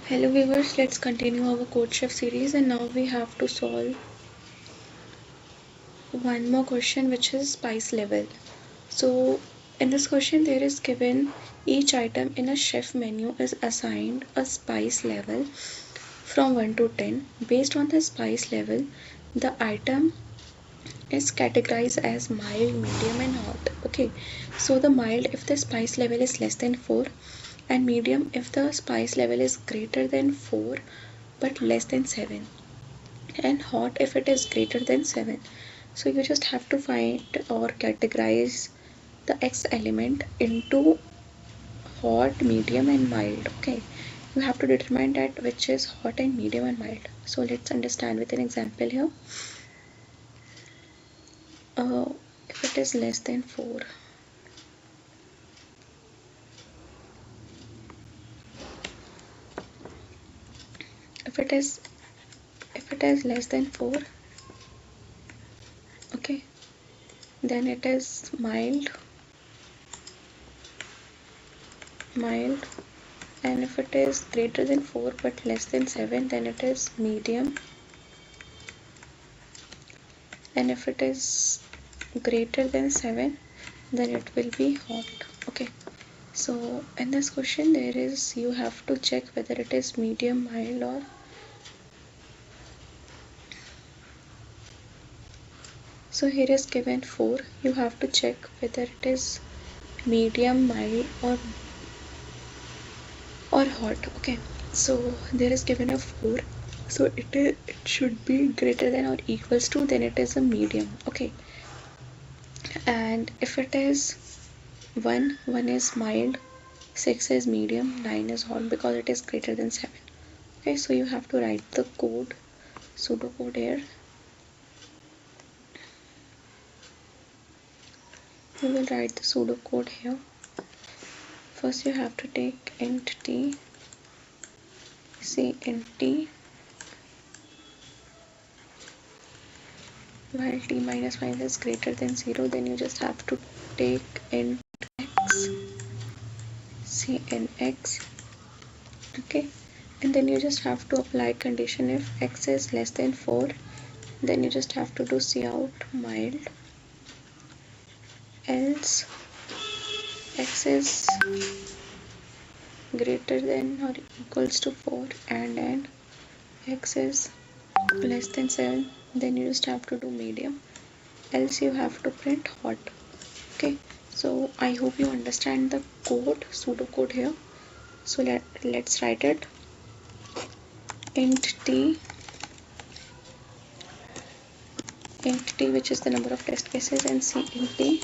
Hello viewers, let's continue our CodeChef series, and now we have to solve one more question, which is spice level. So in this question there is given each item in a chef menu is assigned a spice level from 1 to 10. Based on the spice level, the item is categorized as mild, medium and hot. Okay, so the mild if the spice level is less than 4, and medium if the spice level is greater than 4 but less than 7, and hot if it is greater than 7. So you just have to find or categorize the X element into hot, medium and mild. Okay, you have to determine that which is hot and medium and mild. So let's understand with an example here. If it is less than 4, if it is less than 4, okay, then it is mild, and if it is greater than 4 but less than 7, then it is medium, and if it is greater than 7, then it will be hot. Okay, so in this question there is, you have to check whether it is medium, mild or so here is given 4. You have to check whether it is medium, mild or hot. Okay, so there is given a 4, so it should be greater than or equals to, then it is a medium. Okay, and if it is 1 is mild, 6 is medium, 9 is hot because it is greater than 7. Okay, so you have to write the code, pseudocode here. You will write the pseudocode here. First you have to take int t, cnt, while t minus minus is greater than 0, then you just have to take int x, cnx. Okay, and then you just have to apply condition if x is less than 4, then you just have to do cout mild, else x is greater than or equals to 4 and x is less than 7, then you just have to do medium, else you have to print hot. Okay, so I hope you understand the code, pseudocode here. So let's write it. Int t, which is the number of test cases, and cnt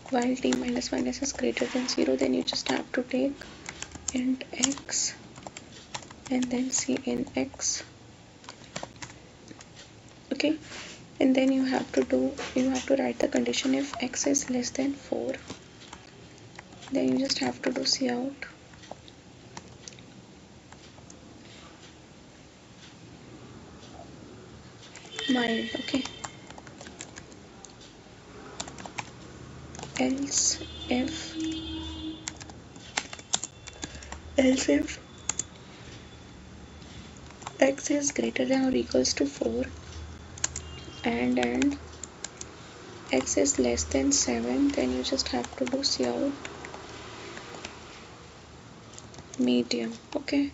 while t minus minus is greater than 0, then you just have to take int x and then cnx. Okay, and then you have to write the condition if x is less than 4, then you just have to do cout mild. Okay, else if x is greater than or equals to 4 and x is less than 7, then you just have to do cout medium. Okay,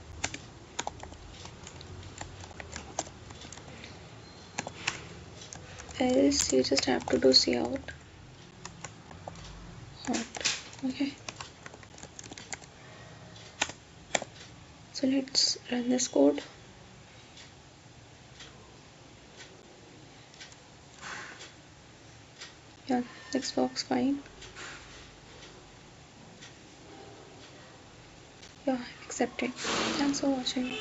else you just have to do cout hot. Okay, so let's run this code. Yeah, this works fine. Yeah, accepted. Thanks for watching.